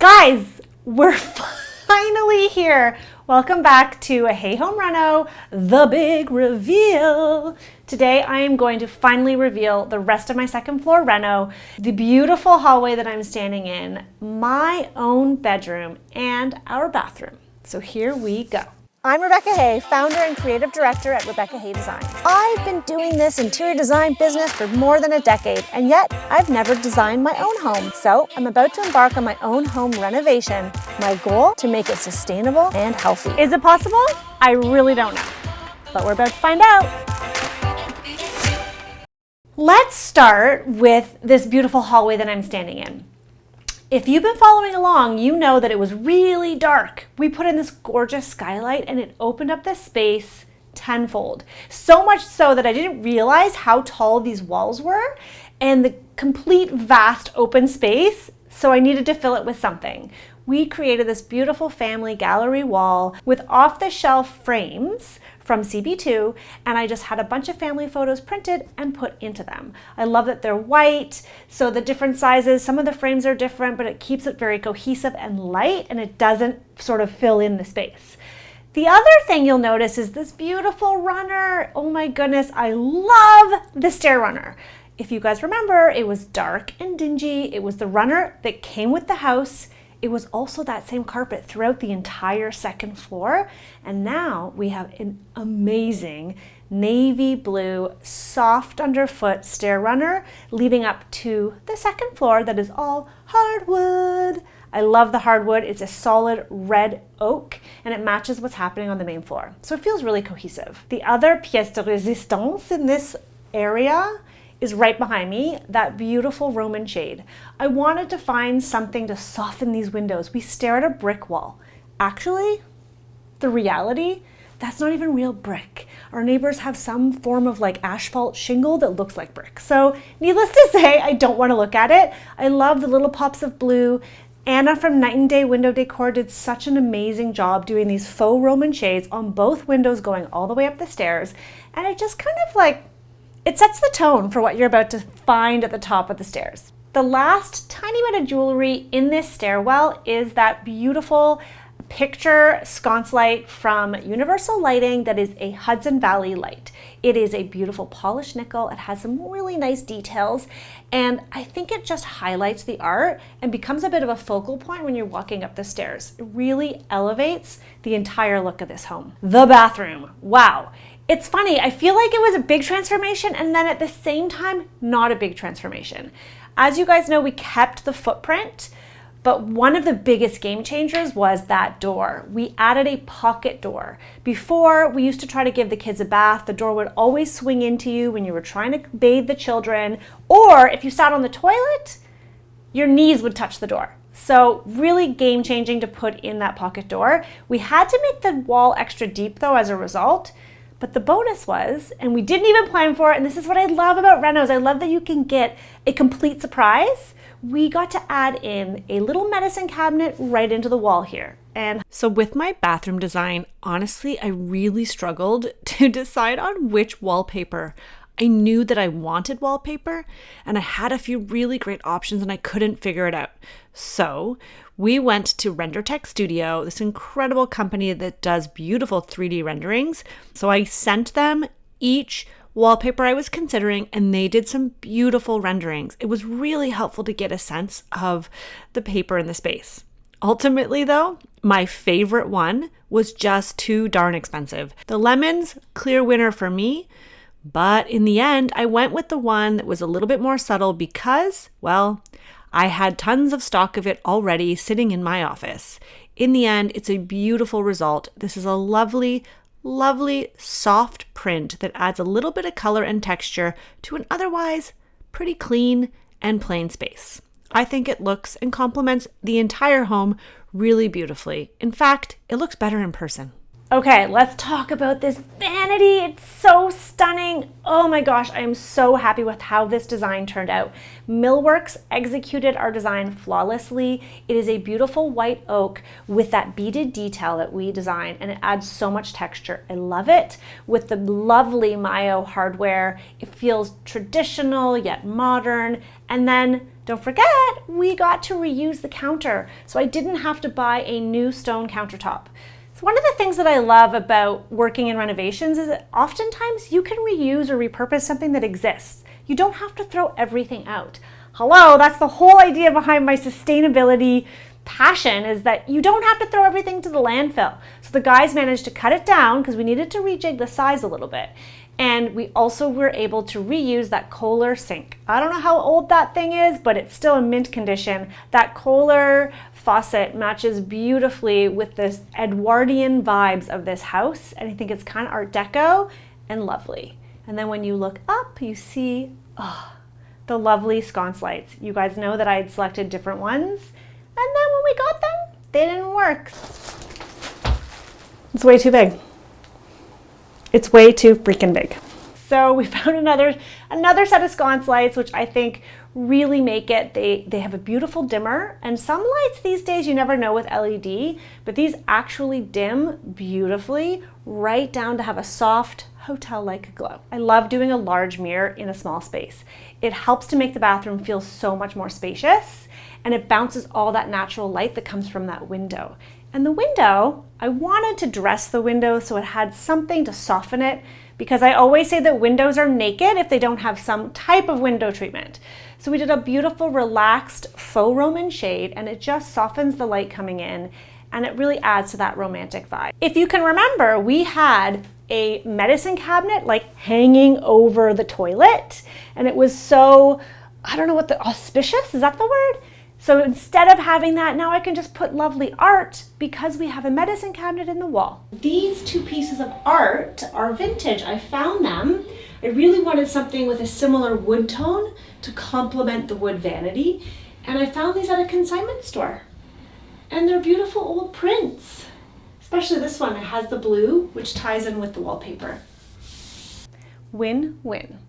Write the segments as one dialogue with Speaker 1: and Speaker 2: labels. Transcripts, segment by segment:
Speaker 1: Guys, we're finally here. Welcome back to a Hey Home Reno, the big reveal. Today I am going to finally reveal the rest of my second floor reno, the beautiful hallway that I'm standing in, my own bedroom, and our bathroom. So here we go. I'm Rebecca Hay, founder and creative director at Rebecca Hay Design. I've been doing this interior design business for more than a decade, and yet I've never designed my own home. So I'm about to embark on my own home renovation. My goal, to make it sustainable and healthy. Is it possible? I really don't know, but we're about to find out. Let's start with this beautiful hallway that I'm standing in. If you've been following along, you know that it was really dark. We put in this gorgeous skylight and it opened up this space tenfold. So much so that I didn't realize how tall these walls were and the complete vast open space, so I needed to fill it with something. We created this beautiful family gallery wall with off-the-shelf frames from CB2, and I just had a bunch of family photos printed and put into them. I love that they're white, so the different sizes, some of the frames are different, but it keeps it very cohesive and light, and it doesn't sort of fill in the space. The other thing you'll notice is this beautiful runner. Oh my goodness, I love the stair runner. If you guys remember, it was dark and dingy. It was the runner that came with the house. It was also that same carpet throughout the entire second floor. And now we have an amazing navy blue, soft underfoot stair runner leading up to the second floor that is all hardwood. I love the hardwood. It's a solid red oak and it matches what's happening on the main floor. So it feels really cohesive. The other pièce de résistance in this area is right behind me, that beautiful Roman shade. I wanted to find something to soften these windows. We stare at a brick wall. Actually, the reality, that's not even real brick. Our neighbors have some form of like asphalt shingle that looks like brick. So needless to say, I don't want to look at it. I love the little pops of blue. Anna from Night and Day Window Decor did such an amazing job doing these faux Roman shades on both windows going all the way up the stairs. And it just kind of like, it sets the tone for what you're about to find at the top of the stairs. The last tiny bit of jewelry in this stairwell is that beautiful picture sconce light from Universal Lighting that is a Hudson Valley light. It is a beautiful polished nickel. It has some really nice details, and I think it just highlights the art and becomes a bit of a focal point when you're walking up the stairs. It really elevates the entire look of this home. The bathroom, wow. It's funny, I feel like it was a big transformation and then at the same time, not a big transformation. As you guys know, we kept the footprint, but one of the biggest game changers was that door. We added a pocket door. Before, we used to try to give the kids a bath. The door would always swing into you when you were trying to bathe the children, or if you sat on the toilet, your knees would touch the door. So really game changing to put in that pocket door. We had to make the wall extra deep though as a result. But the bonus was, and we didn't even plan for it, and this is what I love about renos, I love that you can get a complete surprise. We got to add in a little medicine cabinet right into the wall here. And so with my bathroom design, honestly, I really struggled to decide on which wallpaper. I knew that I wanted wallpaper, and I had a few really great options and I couldn't figure it out. So we went to RenderTech Studio, this incredible company that does beautiful 3D renderings. So I sent them each wallpaper I was considering, and they did some beautiful renderings. It was really helpful to get a sense of the paper in the space. Ultimately though, my favorite one was just too darn expensive. The lemons, clear winner for me. But in the end, I went with the one that was a little bit more subtle because, well, I had tons of stock of it already sitting in my office. In the end, it's a beautiful result. This is a lovely, lovely soft print that adds a little bit of color and texture to an otherwise pretty clean and plain space. I think it looks and complements the entire home really beautifully. In fact, it looks better in person. Okay, let's talk about this vanity. It's so stunning. Oh my gosh, I am so happy with how this design turned out. Millworks executed our design flawlessly. It is a beautiful white oak with that beaded detail that we designed, and it adds so much texture. I love it. With the lovely Mayo hardware, it feels traditional yet modern. And then Don't forget, we got to reuse the counter, so I didn't have to buy a new stone countertop. So one of the things that I love about working in renovations is that oftentimes you can reuse or repurpose something that exists. You don't have to throw everything out. Hello, that's the whole idea behind my sustainability passion, is that you don't have to throw everything to the landfill. So the guys managed to cut it down because we needed to rejig the size a little bit. And we also were able to reuse that Kohler sink. I don't know how old that thing is, but it's still in mint condition. That Kohler faucet matches beautifully with this Edwardian vibes of this house. And I think it's kind of Art Deco and lovely. And then when you look up, you see the lovely sconce lights. You guys know that I had selected different ones. And then when we got them, they didn't work. It's way too big. It's way too freaking big. So we found another set of sconce lights, which I think really make it. They have a beautiful dimmer, and some lights these days you never know with LED, but these actually dim beautifully right down to have a soft hotel-like glow. I love doing a large mirror in a small space. It helps to make the bathroom feel so much more spacious, and it bounces all that natural light that comes from that window. And the window, I wanted to dress the window so it had something to soften it, because I always say that windows are naked if they don't have some type of window treatment. So we did a beautiful relaxed faux Roman shade, and it just softens the light coming in, and it really adds to that romantic vibe. If you can remember, we had a medicine cabinet like hanging over the toilet, and it was so, I don't know what auspicious, is that the word? So instead of having that, now I can just put lovely art because we have a medicine cabinet in the wall. These two pieces of art are vintage. I found them. I really wanted something with a similar wood tone to complement the wood vanity. And I found these at a consignment store. And they're beautiful old prints. Especially this one, it has the blue, which ties in with the wallpaper. Win-win.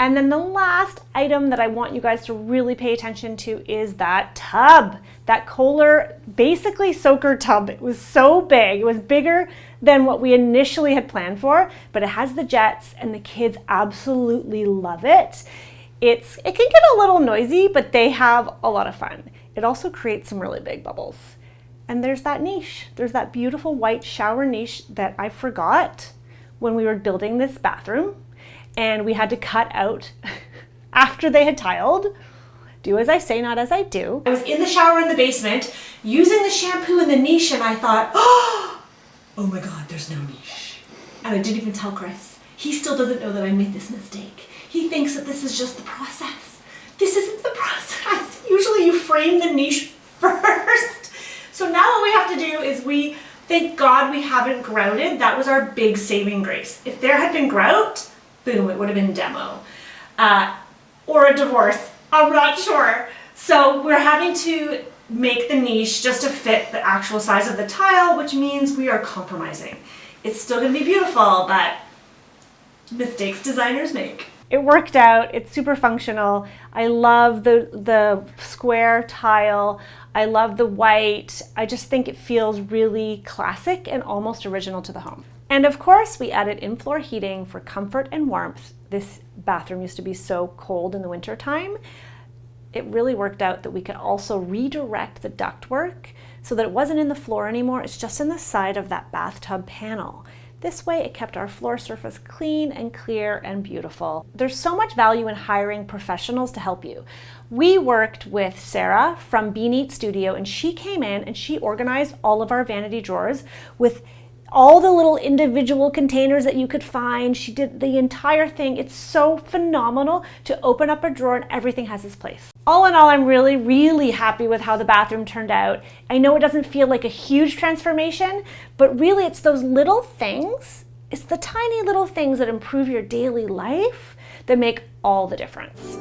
Speaker 1: And then the last item that I want you guys to really pay attention to is that tub, that Kohler basically soaker tub. It was so big. It was bigger than what we initially had planned for, but it has the jets and the kids absolutely love it. It can get a little noisy, but they have a lot of fun. It also creates some really big bubbles. And there's that niche. There's that beautiful white shower niche that I forgot when we were building this bathroom. And we had to cut out after they had tiled. Do as I say, not as I do. I was in the shower in the basement using the shampoo in the niche, and I thought, oh my God, there's no niche. And I didn't even tell Chris. He still doesn't know that I made this mistake. He thinks that this is just the process. This isn't the process. Usually you frame the niche first. So now what we have to do is thank God we haven't grouted. That was our big saving grace. If there had been grout, boom, it would have been demo. Or a divorce, I'm not sure. So we're having to make the niche just to fit the actual size of the tile, which means we are compromising. It's still gonna be beautiful, but mistakes designers make. It worked out, it's super functional. I love the square tile. I love the white. I just think it feels really classic and almost original to the home. And of course, we added in-floor heating for comfort and warmth. This bathroom used to be so cold in the winter time. It really worked out that we could also redirect the ductwork so that it wasn't in the floor anymore. It's just in the side of that bathtub panel. This way, it kept our floor surface clean and clear and beautiful. There's so much value in hiring professionals to help you. We worked with Sarah from Bean Eat Studio, and she came in and she organized all of our vanity drawers with all the little individual containers that you could find. She did the entire thing. It's so phenomenal to open up a drawer and everything has its place. All in all, I'm really, really happy with how the bathroom turned out. I know it doesn't feel like a huge transformation, but really it's those little things, it's the tiny little things that improve your daily life that make all the difference.